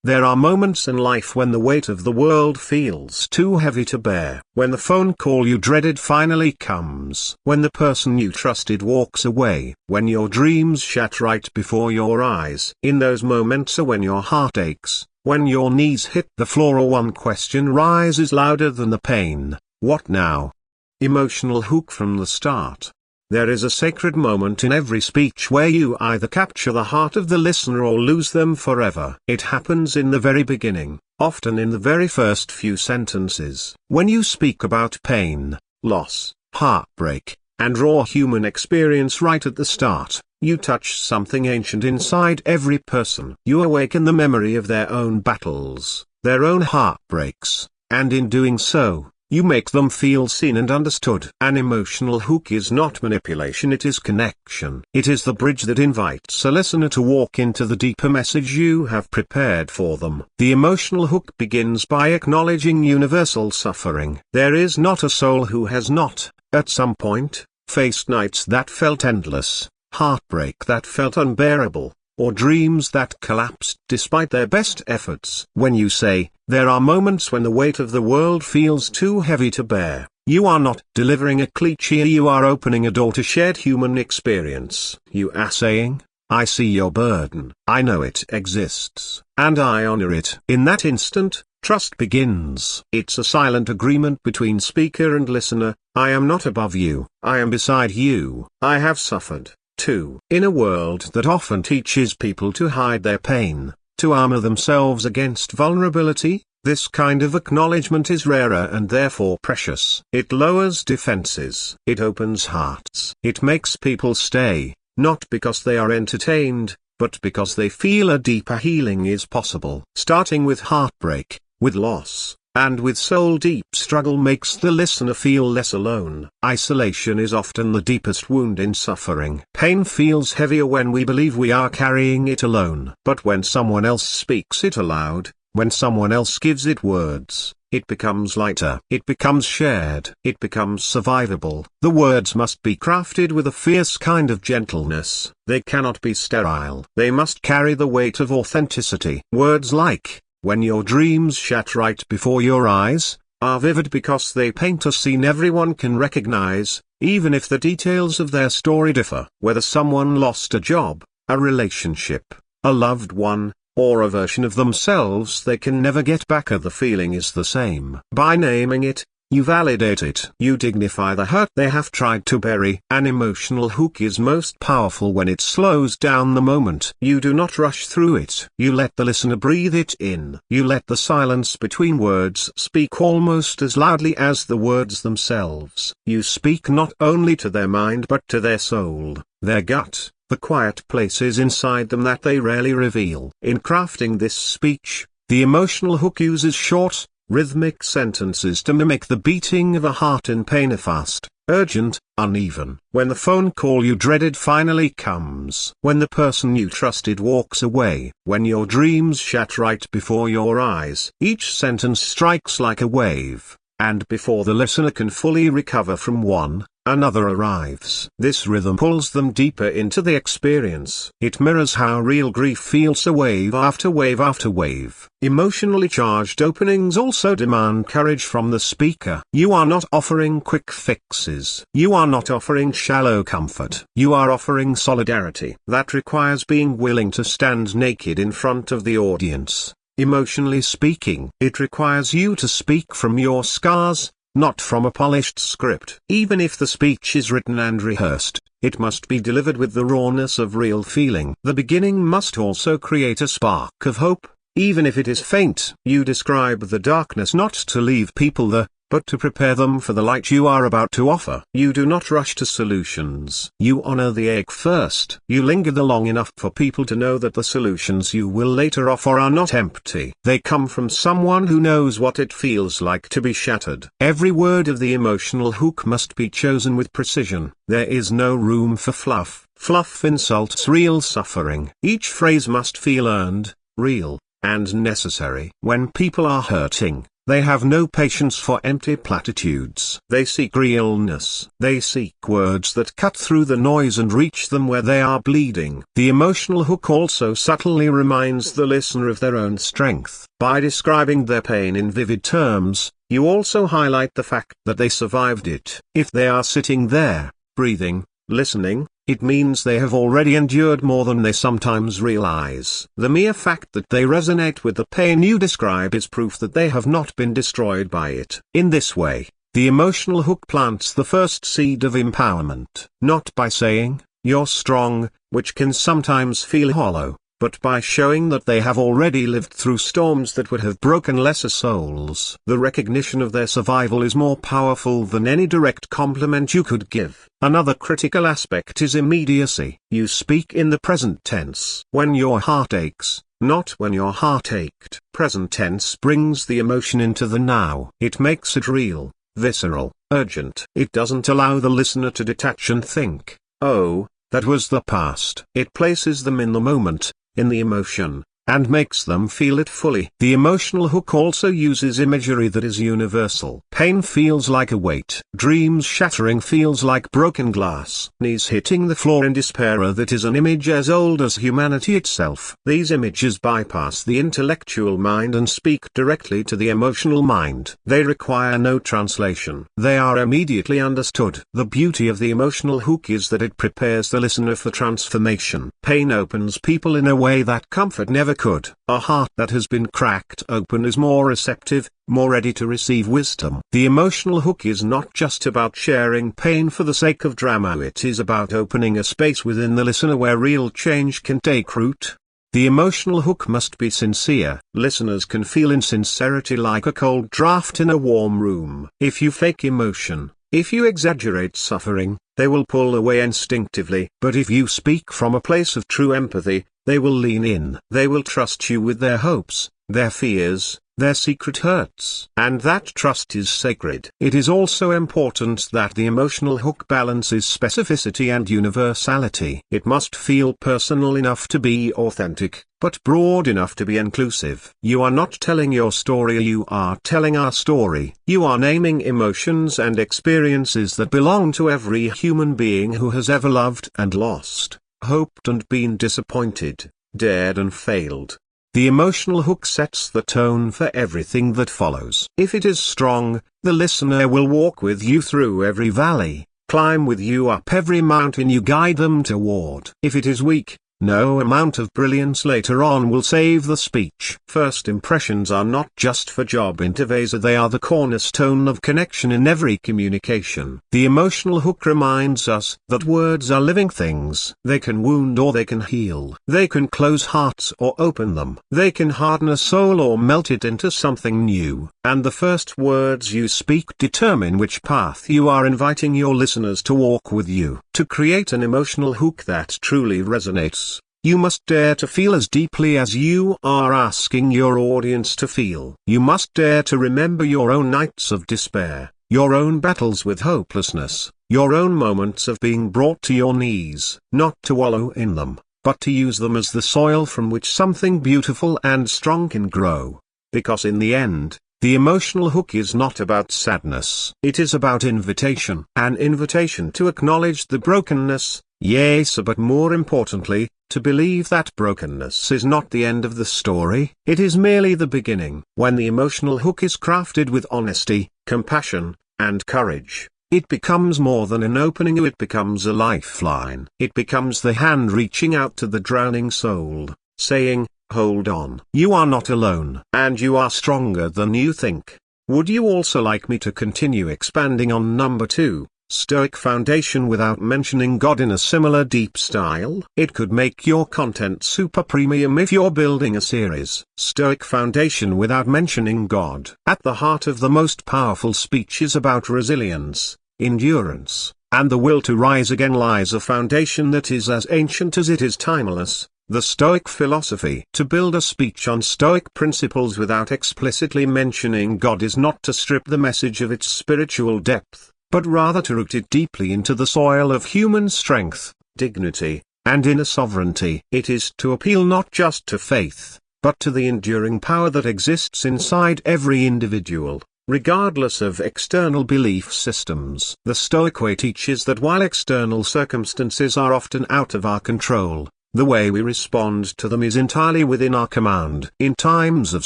There are moments in life when the weight of the world feels too heavy to bear. When the phone call you dreaded finally comes. When the person you trusted walks away. When your dreams shatter right before your eyes. In those moments are when your heart aches. When your knees hit the floor or one question rises louder than the pain. What now? Emotional hook from the start. There is a sacred moment in every speech where you either capture the heart of the listener or lose them forever. It happens in the very beginning, often in the very first few sentences. When you speak about pain, loss, heartbreak, and raw human experience right at the start, you touch something ancient inside every person. You awaken the memory of their own battles, their own heartbreaks, and in doing so, you make them feel seen and understood. An emotional hook is not manipulation, it is connection. It is the bridge that invites a listener to walk into the deeper message you have prepared for them. The emotional hook begins by acknowledging universal suffering. There is not a soul who has not, at some point, faced nights that felt endless, heartbreak that felt unbearable, or dreams that collapsed despite their best efforts. When you say, there are moments when the weight of the world feels too heavy to bear, you are not delivering a cliché, you are opening a door to shared human experience. You are saying, I see your burden, I know it exists, and I honor it. In that instant, trust begins. It's a silent agreement between speaker and listener. I am not above you, I am beside you, I have suffered. 2. In a world that often teaches people to hide their pain, to armor themselves against vulnerability, this kind of acknowledgement is rarer and therefore precious. It lowers defenses. It opens hearts. It makes people stay, not because they are entertained, but because they feel a deeper healing is possible. Starting with heartbreak, with loss, and with soul-deep struggle makes the listener feel less alone. Isolation is often the deepest wound in suffering. Pain feels heavier when we believe we are carrying it alone. But when someone else speaks it aloud, when someone else gives it words, it becomes lighter. It becomes shared. It becomes survivable. The words must be crafted with a fierce kind of gentleness. They cannot be sterile. They must carry the weight of authenticity. Words like, when your dreams shatter right before your eyes, are vivid because they paint a scene everyone can recognize, even if the details of their story differ. Whether someone lost a job, a relationship, a loved one, or a version of themselves they can never get back, the feeling is the same. By naming it, you validate it. You dignify the hurt they have tried to bury. An emotional hook is most powerful when it slows down the moment. You do not rush through it. You let the listener breathe it in. You let the silence between words speak almost as loudly as the words themselves. You speak not only to their mind but to their soul, their gut, the quiet places inside them that they rarely reveal. In crafting this speech, the emotional hook uses short, rhythmic sentences to mimic the beating of a heart in pain, fast, urgent, uneven. When the phone call you dreaded finally comes. When the person you trusted walks away. When your dreams shatter right before your eyes. Each sentence strikes like a wave, and before the listener can fully recover from one, another arrives. This rhythm pulls them deeper into the experience. It mirrors how real grief feels, a wave after wave after wave. Emotionally charged openings also demand courage from the speaker. You are not offering quick fixes. You are not offering shallow comfort. You are offering solidarity. That requires being willing to stand naked in front of the audience. Emotionally speaking, it requires you to speak from your scars, not from a polished script. Even if the speech is written and rehearsed, it must be delivered with the rawness of real feeling. The beginning must also create a spark of hope, even if it is faint. You describe the darkness not to leave people there, but to prepare them for the light you are about to offer. You do not rush to solutions. You honor the ache first. You linger there long enough for people to know that the solutions you will later offer are not empty. They come from someone who knows what it feels like to be shattered. Every word of the emotional hook must be chosen with precision. There is no room for fluff. Fluff insults real suffering. Each phrase must feel earned, real, and necessary. When people are hurting, They have no patience for empty platitudes. They seek realness. They seek words that cut through the noise and reach them where they are bleeding. The emotional hook also subtly reminds the listener of their own strength. By describing their pain in vivid terms, you also highlight the fact that they survived it. If they are sitting there, breathing, listening, it means they have already endured more than they sometimes realize. The mere fact that they resonate with the pain you describe is proof that they have not been destroyed by it. In this way, the emotional hook plants the first seed of empowerment. Not by saying, "You're strong," which can sometimes feel hollow, but by showing that they have already lived through storms that would have broken lesser souls. The recognition of their survival is more powerful than any direct compliment you could give. Another critical aspect is immediacy. You speak in the present tense. When your heart aches, not when your heart ached. Present tense brings the emotion into the now. It makes it real, visceral, urgent. It doesn't allow the listener to detach and think, "Oh, that was the past." It places them in the moment, in the emotion, and makes them feel it fully. The emotional hook also uses imagery that is universal. Pain feels like a weight. Dreams shattering feels like broken glass. Knees hitting the floor in despair, that is an image as old as humanity itself. These images bypass the intellectual mind and speak directly to the emotional mind. They require no translation. They are immediately understood. The beauty of the emotional hook is that it prepares the listener for transformation. Pain opens people in a way that comfort never could. A heart that has been cracked open is more receptive, more ready to receive wisdom. The emotional hook is not just about sharing pain for the sake of drama. It is about opening a space within the listener where real change can take root. The emotional hook must be sincere. Listeners can feel insincerity like a cold draft in a warm room. If you fake emotion, if you exaggerate suffering, they will pull away instinctively. But if you speak from a place of true empathy, they will lean in. They will trust you with their hopes, their fears, their secret hurts. And that trust is sacred. It is also important that the emotional hook balances specificity and universality. It must feel personal enough to be authentic, but broad enough to be inclusive. You are not telling your story, you are telling our story. You are naming emotions and experiences that belong to every human being who has ever loved and lost, hoped and been disappointed, dared and failed. The emotional hook sets the tone for everything that follows. If it is strong, the listener will walk with you through every valley, climb with you up every mountain you guide them toward. If it is weak, no amount of brilliance later on will save the speech. First impressions are not just for job interviews, they are the cornerstone of connection in every communication. The emotional hook reminds us that words are living things. They can wound or they can heal. They can close hearts or open them. They can harden a soul or melt it into something new. And the first words you speak determine which path you are inviting your listeners to walk with you. To create an emotional hook that truly resonates, you must dare to feel as deeply as you are asking your audience to feel. You must dare to remember your own nights of despair, your own battles with hopelessness, your own moments of being brought to your knees, not to wallow in them, but to use them as the soil from which something beautiful and strong can grow. Because in the end, the emotional hook is not about sadness. It is about invitation. An invitation to acknowledge the brokenness, yes, but more importantly, to believe that brokenness is not the end of the story. It is merely the beginning. When the emotional hook is crafted with honesty, compassion, and courage, it becomes more than an opening, it becomes a lifeline. It becomes the hand reaching out to the drowning soul, saying, "Hold on. You are not alone, and you are stronger than you think." Would you also like me to continue expanding on number 2, Stoic foundation, without mentioning God in a similar deep style? It could make your content super premium if you're building a series. Stoic foundation without mentioning God. At the heart of the most powerful speech is about resilience, endurance, and the will to rise again lies a foundation that is as ancient as it is timeless. The Stoic philosophy. To build a speech on Stoic principles without explicitly mentioning God is not to strip the message of its spiritual depth, but rather to root it deeply into the soil of human strength, dignity, and inner sovereignty. It is to appeal not just to faith, but to the enduring power that exists inside every individual, regardless of external belief systems. The Stoic way teaches that while external circumstances are often out of our control, the way we respond to them is entirely within our command. In times of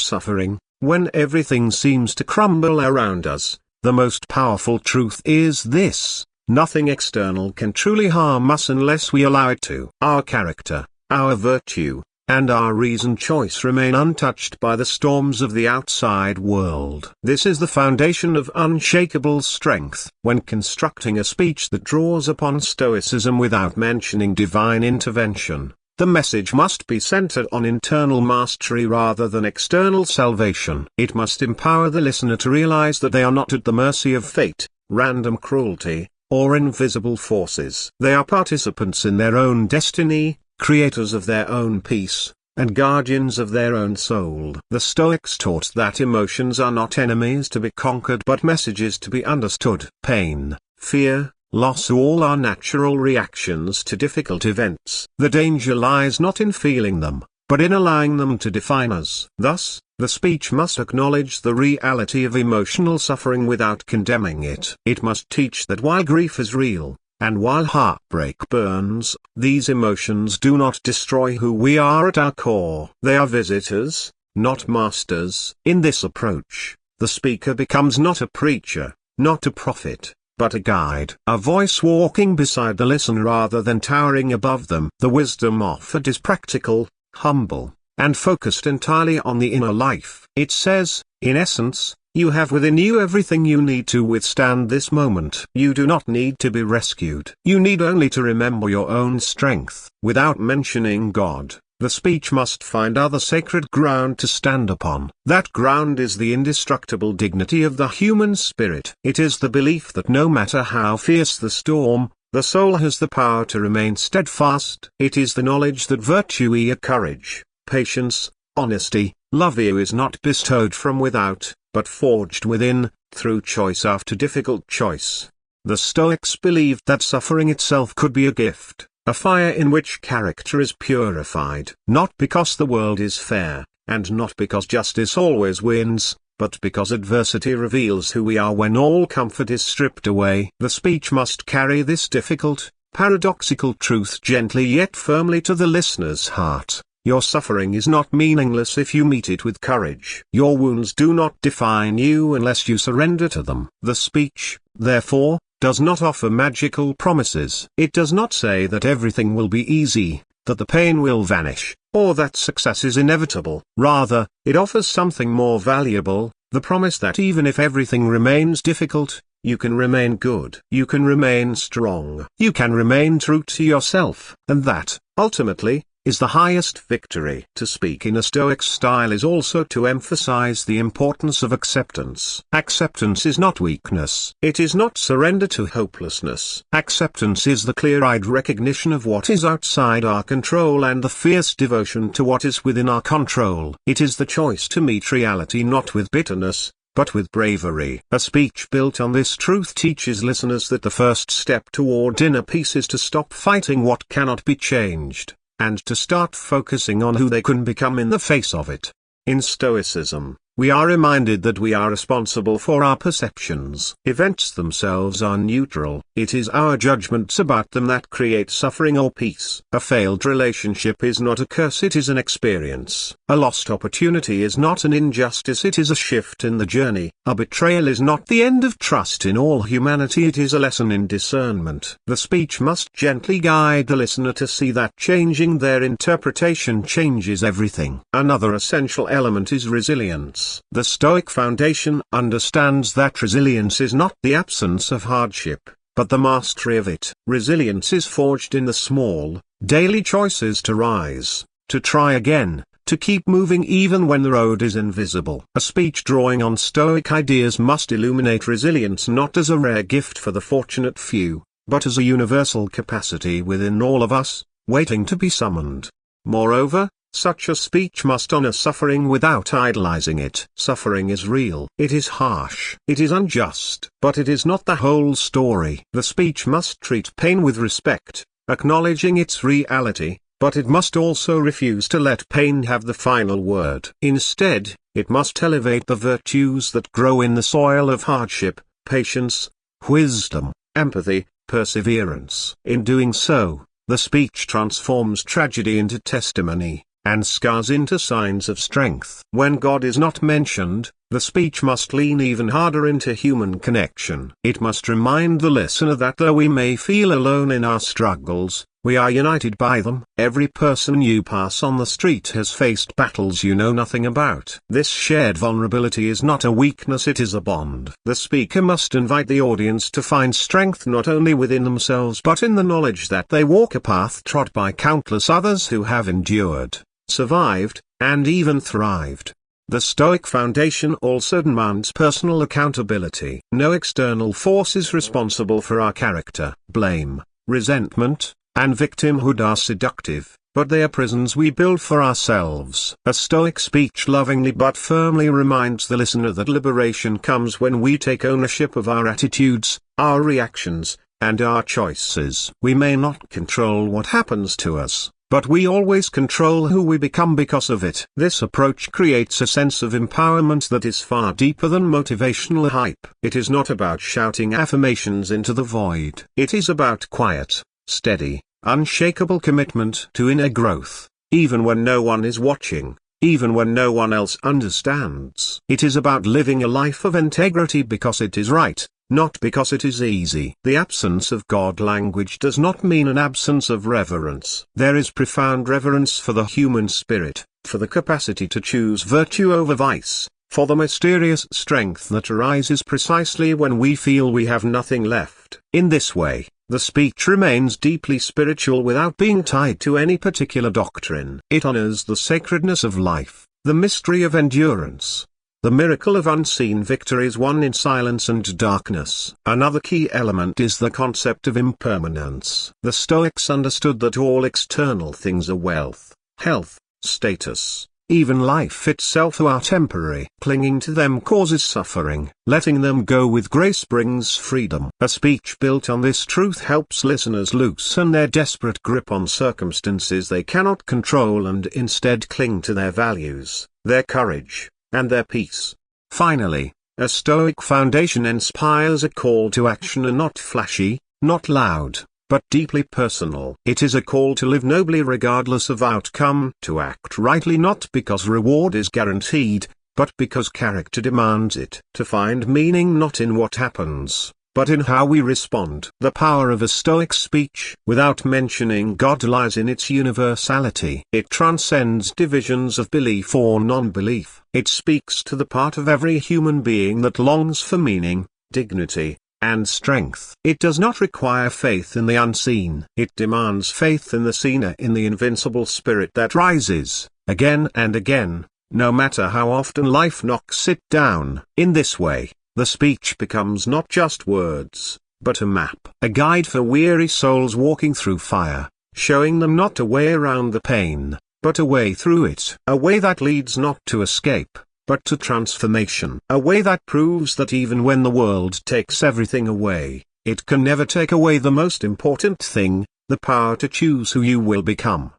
suffering, when everything seems to crumble around us, the most powerful truth is this: nothing external can truly harm us unless we allow it to. Our character, our virtue, and our reasoned choice remain untouched by the storms of the outside world. This is the foundation of unshakable strength. When constructing a speech that draws upon Stoicism without mentioning divine intervention, the message must be centered on internal mastery rather than external salvation. It must empower the listener to realize that they are not at the mercy of fate, random cruelty, or invisible forces. They are participants in their own destiny, creators of their own peace, and guardians of their own soul. The Stoics taught that emotions are not enemies to be conquered but messages to be understood. Pain, fear, loss all are natural reactions to difficult events. The danger lies not in feeling them, but in allowing them to define us. Thus, the speech must acknowledge the reality of emotional suffering without condemning it. It must teach that while grief is real, and while heartbreak burns, these emotions do not destroy who we are at our core. They are visitors, not masters. In this approach, the speaker becomes not a preacher, not a prophet, but a guide. A voice walking beside the listener rather than towering above them. The wisdom offered is practical, humble, and focused entirely on the inner life. It says, in essence, you have within you everything you need to withstand this moment. You do not need to be rescued. You need only to remember your own strength. Without mentioning God, the speech must find other sacred ground to stand upon. That ground is the indestructible dignity of the human spirit. It is the belief that no matter how fierce the storm, the soul has the power to remain steadfast. It is the knowledge that virtue, courage, patience, honesty, love is not bestowed from without, but forged within, through choice after difficult choice. The Stoics believed that suffering itself could be a gift, a fire in which character is purified. Not because the world is fair, and not because justice always wins, but because adversity reveals who we are when all comfort is stripped away. The speech must carry this difficult, paradoxical truth gently yet firmly to the listener's heart. Your suffering is not meaningless if you meet it with courage. Your wounds do not define you unless you surrender to them. The speech, therefore, does not offer magical promises. It does not say that everything will be easy, that the pain will vanish, or that success is inevitable. Rather, it offers something more valuable, the promise that even if everything remains difficult, you can remain good. You can remain strong. You can remain true to yourself. And that, ultimately, is the highest victory. To speak in a Stoic style is also to emphasize the importance of acceptance. Acceptance is not weakness. It is not surrender to hopelessness. Acceptance is the clear-eyed recognition of what is outside our control and the fierce devotion to what is within our control. It is the choice to meet reality not with bitterness, but with bravery. A speech built on this truth teaches listeners that the first step toward inner peace is to stop fighting what cannot be changed, and to start focusing on who they can become in the face of it. In Stoicism, we are reminded that we are responsible for our perceptions. Events themselves are neutral. It is our judgments about them that create suffering or peace. A failed relationship is not a curse, it is an experience. A lost opportunity is not an injustice, it is a shift in the journey. A betrayal is not the end of trust in all humanity, it is a lesson in discernment. The speech must gently guide the listener to see that changing their interpretation changes everything. Another essential element is resilience. The Stoic foundation understands that resilience is not the absence of hardship, but the mastery of it. Resilience is forged in the small, daily choices to rise, to try again, to keep moving even when the road is invisible. A speech drawing on Stoic ideas must illuminate resilience not as a rare gift for the fortunate few, but as a universal capacity within all of us, waiting to be summoned. Moreover, such a speech must honor suffering without idolizing it. Suffering is real. It is harsh. It is unjust. But it is not the whole story. The speech must treat pain with respect, acknowledging its reality, but it must also refuse to let pain have the final word. Instead, it must elevate the virtues that grow in the soil of hardship: patience, wisdom, empathy, perseverance. In doing so, the speech transforms tragedy into testimony, and scars into signs of strength. When God is not mentioned, the speech must lean even harder into human connection. It must remind the listener that though we may feel alone in our struggles, we are united by them. Every person you pass on the street has faced battles you know nothing about. This shared vulnerability is not a weakness, it is a bond. The speaker must invite the audience to find strength not only within themselves but in the knowledge that they walk a path trod by countless others who have endured, survived, and even thrived. The Stoic foundation also demands personal accountability. No external force is responsible for our character. Blame, resentment, and victimhood are seductive, but they are prisons we build for ourselves. A Stoic speech lovingly but firmly reminds the listener that liberation comes when we take ownership of our attitudes, our reactions, and our choices. We may not control what happens to us, but we always control who we become because of it. This approach creates a sense of empowerment that is far deeper than motivational hype. It is not about shouting affirmations into the void. It is about quiet, steady, unshakable commitment to inner growth, even when no one is watching, even when no one else understands. It is about living a life of integrity because it is right, not because it is easy. The absence of God language does not mean an absence of reverence. There is profound reverence for the human spirit, for the capacity to choose virtue over vice, for the mysterious strength that arises precisely when we feel we have nothing left. In this way, the speech remains deeply spiritual without being tied to any particular doctrine. It honors the sacredness of life, the mystery of endurance, the miracle of unseen victories won in silence and darkness. Another key element is the concept of impermanence. The Stoics understood that all external things are wealth, health, status, even life itself are temporary. Clinging to them causes suffering. Letting them go with grace brings freedom. A speech built on this truth helps listeners loosen their desperate grip on circumstances they cannot control and instead cling to their values, their courage, and their peace. Finally, a Stoic foundation inspires a call to action, and not flashy, not loud, but deeply personal. It is a call to live nobly regardless of outcome, to act rightly not because reward is guaranteed, but because character demands it, to find meaning not in what happens, but in how we respond. The power of a Stoic speech, without mentioning God, lies in its universality. It transcends divisions of belief or non-belief. It speaks to the part of every human being that longs for meaning, dignity, and strength. It does not require faith in the unseen. It demands faith in the seen, in the invincible spirit that rises, again and again, no matter how often life knocks it down. In this way, the speech becomes not just words, but a map, a guide for weary souls walking through fire, showing them not a way around the pain, but a way through it. A way that leads not to escape, but to transformation. A way that proves that even when the world takes everything away, it can never take away the most important thing, the power to choose who you will become.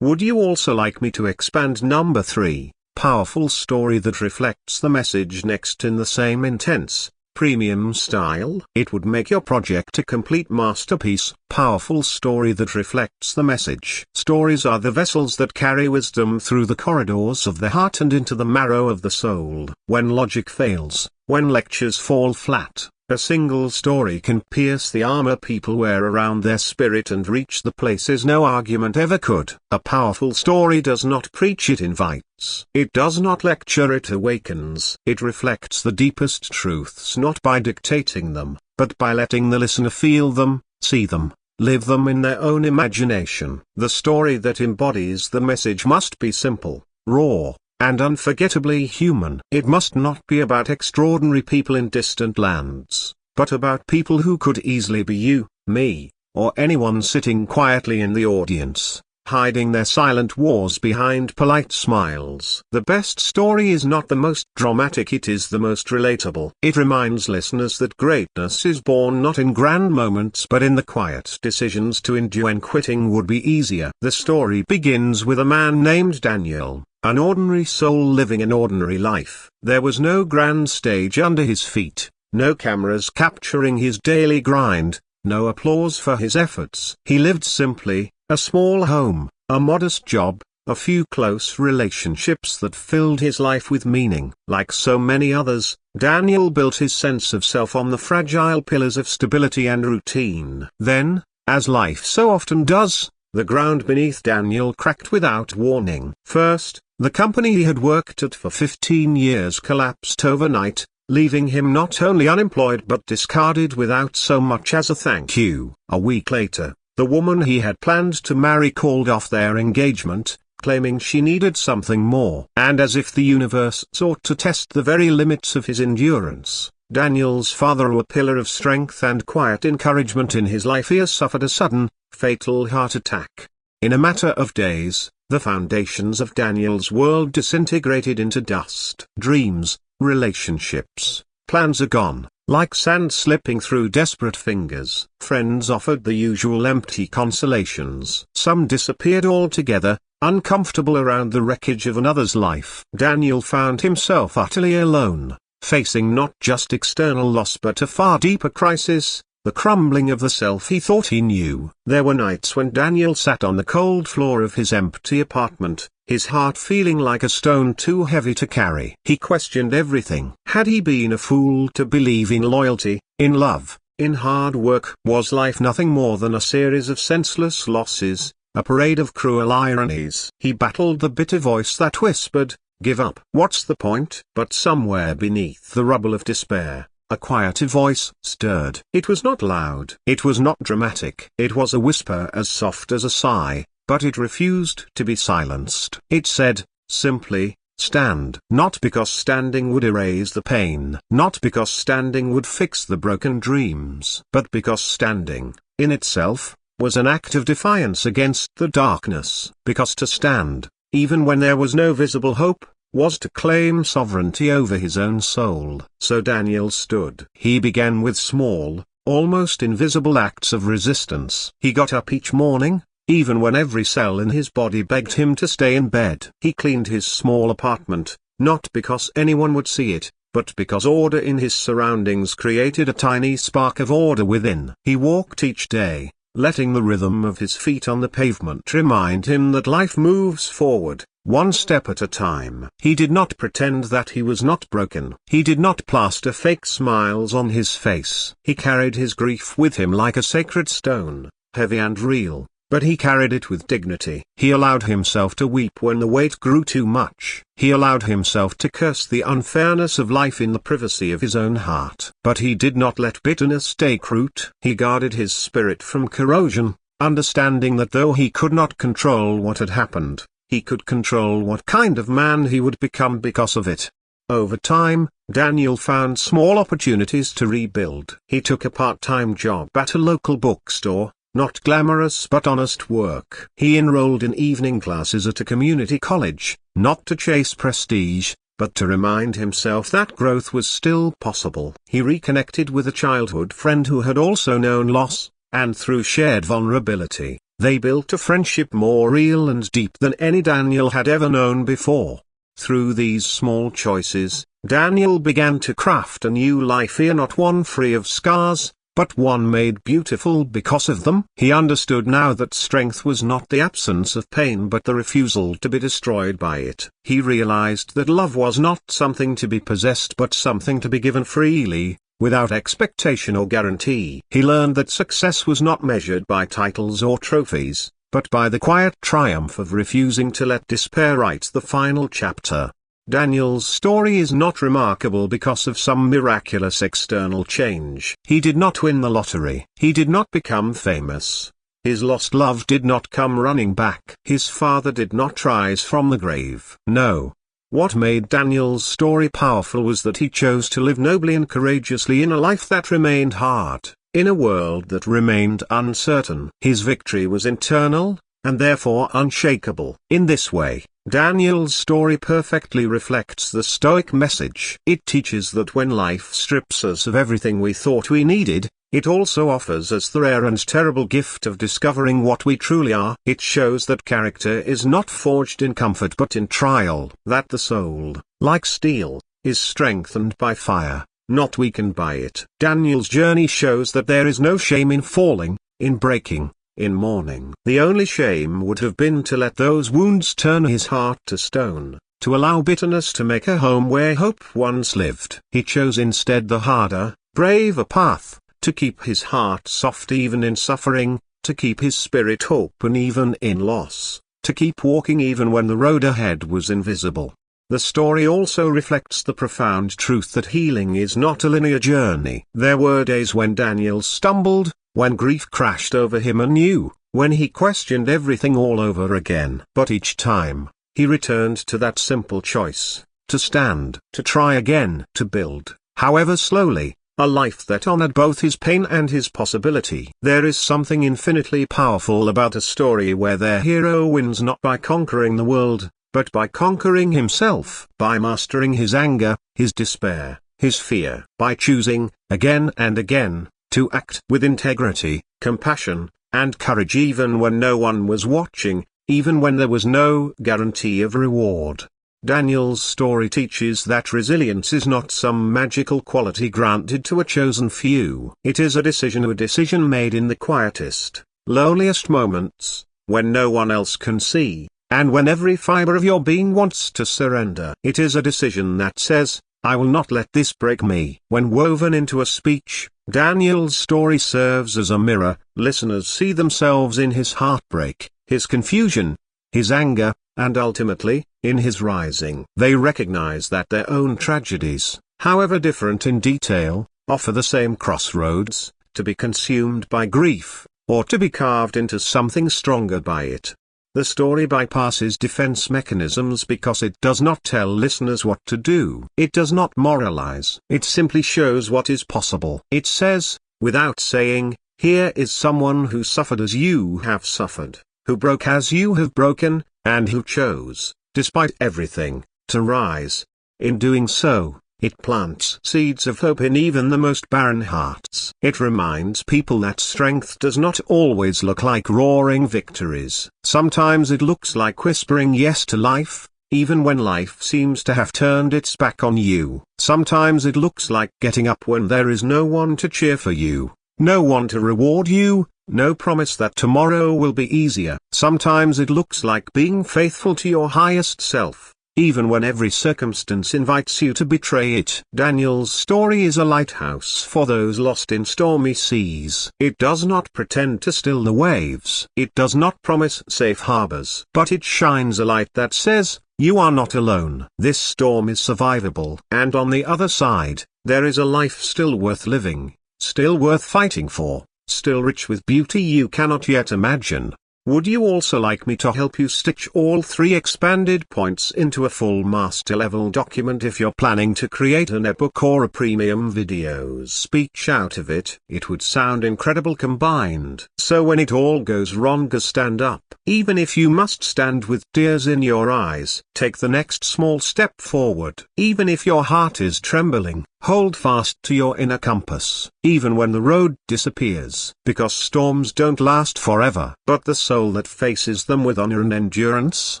Would you also like me to expand number 3? Powerful story that reflects the message next in the same intense, premium style? It would make your project a complete masterpiece. Powerful story that reflects the message. Stories are the vessels that carry wisdom through the corridors of the heart and into the marrow of the soul. When logic fails, when lectures fall flat, a single story can pierce the armor people wear around their spirit and reach the places no argument ever could. A powerful story does not preach, it invites. It does not lecture, it awakens. It reflects the deepest truths not by dictating them, but by letting the listener feel them, see them, live them in their own imagination. The story that embodies the message must be simple, raw, and unforgettably human. It must not be about extraordinary people in distant lands, but about people who could easily be you, me, or anyone sitting quietly in the audience. hiding their silent wars behind polite smiles. The best story is not the most dramatic, it is the most relatable. It reminds listeners that greatness is born not in grand moments but in the quiet decisions to endure when quitting would be easier. The story begins with a man named Daniel, an ordinary soul living an ordinary life. There was no grand stage under his feet, no cameras capturing his daily grind, no applause for his efforts. He lived simply, a small home, a modest job, a few close relationships that filled his life with meaning. Like so many others, Daniel built his sense of self on the fragile pillars of stability and routine. Then, as life so often does, the ground beneath Daniel cracked without warning. First, the company he had worked at for 15 years collapsed overnight, leaving him not only unemployed but discarded without so much as a thank you. A week later, the woman he had planned to marry called off their engagement, claiming she needed something more. And as if the universe sought to test the very limits of his endurance, Daniel's father, a pillar of strength and quiet encouragement in his life, he suffered a sudden, fatal heart attack. In a matter of days, the foundations of Daniel's world disintegrated into dust. Dreams, relationships, plans are gone, like sand slipping through desperate fingers. Friends offered the usual empty consolations. Some disappeared altogether, uncomfortable around the wreckage of another's life. Daniel found himself utterly alone, facing not just external loss but a far deeper crisis, the crumbling of the self he thought he knew. There were nights when Daniel sat on the cold floor of his empty apartment, his heart feeling like a stone too heavy to carry. He questioned everything. Had he been a fool to believe in loyalty, in love, in hard work? Was life nothing more than a series of senseless losses, a parade of cruel ironies? He battled the bitter voice that whispered, "Give up. What's the point?" But somewhere beneath the rubble of despair, a quieter voice stirred. It was not loud. It was not dramatic. It was a whisper as soft as a sigh, but it refused to be silenced. It said, simply, stand. Not because standing would erase the pain, not because standing would fix the broken dreams, but because standing, in itself, was an act of defiance against the darkness. Because to stand, even when there was no visible hope, was to claim sovereignty over his own soul. So Daniel stood. He began with small, almost invisible acts of resistance. He got up each morning, even when every cell in his body begged him to stay in bed. He cleaned his small apartment, not because anyone would see it, but because order in his surroundings created a tiny spark of order within. He walked each day, letting the rhythm of his feet on the pavement remind him that life moves forward, one step at a time. He did not pretend that he was not broken. He did not plaster fake smiles on his face. He carried his grief with him like a sacred stone, heavy and real, but he carried it with dignity. He allowed himself to weep when the weight grew too much. He allowed himself to curse the unfairness of life in the privacy of his own heart. But he did not let bitterness take root. He guarded his spirit from corrosion, understanding that though he could not control what had happened, he could control what kind of man he would become because of it. Over time, Daniel found small opportunities to rebuild. He took a part-time job at a local bookstore, not glamorous but honest work. He enrolled in evening classes at a community college, not to chase prestige, but to remind himself that growth was still possible. He reconnected with a childhood friend who had also known loss, and through shared vulnerability, they built a friendship more real and deep than any Daniel had ever known before. Through these small choices, Daniel began to craft a new life here, not one free of scars, but one made beautiful because of them. He understood now that strength was not the absence of pain but the refusal to be destroyed by it. He realized that love was not something to be possessed but something to be given freely, without expectation or guarantee. He learned that success was not measured by titles or trophies, but by the quiet triumph of refusing to let despair write the final chapter. Daniel's story is not remarkable because of some miraculous external change. He did not win the lottery. He did not become famous. His lost love did not come running back. His father did not rise from the grave. No. What made Daniel's story powerful was that he chose to live nobly and courageously in a life that remained hard, in a world that remained uncertain. His victory was internal, and therefore unshakable. In this way, Daniel's story perfectly reflects the Stoic message. It teaches that when life strips us of everything we thought we needed, it also offers us the rare and terrible gift of discovering what we truly are. It shows that character is not forged in comfort but in trial, that the soul, like steel, is strengthened by fire, not weakened by it. Daniel's journey shows that there is no shame in falling, in breaking, in mourning. The only shame would have been to let those wounds turn his heart to stone, to allow bitterness to make a home where hope once lived. He chose instead the harder, braver path, to keep his heart soft even in suffering, to keep his spirit open even in loss, to keep walking even when the road ahead was invisible. The story also reflects the profound truth that healing is not a linear journey. There were days when Daniel stumbled, when grief crashed over him anew, when he questioned everything all over again. But each time, he returned to that simple choice, to stand, to try again, to build, however slowly, a life that honored both his pain and his possibility. There is something infinitely powerful about a story where their hero wins not by conquering the world, but by conquering himself, by mastering his anger, his despair, his fear, by choosing, again and again, to act with integrity, compassion, and courage even when no one was watching, even when there was no guarantee of reward. Daniel's story teaches that resilience is not some magical quality granted to a chosen few. It is a decision made in the quietest, loneliest moments, when no one else can see, and when every fiber of your being wants to surrender. It is a decision that says, I will not let this break me. When woven into a speech, Daniel's story serves as a mirror. Listeners see themselves in his heartbreak, his confusion, his anger, and ultimately, in his rising. They recognize that their own tragedies, however different in detail, offer the same crossroads, to be consumed by grief, or to be carved into something stronger by it. The story bypasses defense mechanisms because it does not tell listeners what to do. It does not moralize. It simply shows what is possible. It says, without saying, here is someone who suffered as you have suffered, who broke as you have broken, and who chose, despite everything, to rise. In doing so, it plants seeds of hope in even the most barren hearts. It reminds people that strength does not always look like roaring victories. Sometimes it looks like whispering yes to life, even when life seems to have turned its back on you. Sometimes it looks like getting up when there is no one to cheer for you, no one to reward you, no promise that tomorrow will be easier. Sometimes it looks like being faithful to your highest self, even when every circumstance invites you to betray it. Daniel's story is a lighthouse for those lost in stormy seas. It does not pretend to still the waves. It does not promise safe harbors. But it shines a light that says, you are not alone. This storm is survivable. And on the other side, there is a life still worth living, still worth fighting for, still rich with beauty you cannot yet imagine. Would you also like me to help you stitch all 3 expanded points into a full master-level document if you're planning to create an ebook or a premium videos speech out of it? It would sound incredible combined. So when it all goes wrong, stand up. Even if you must stand with tears in your eyes, take the next small step forward. Even if your heart is trembling, hold fast to your inner compass, even when the road disappears. Because storms don't last forever. But the soul that faces them with honor and endurance,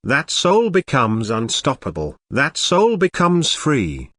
that soul becomes unstoppable. That soul becomes free.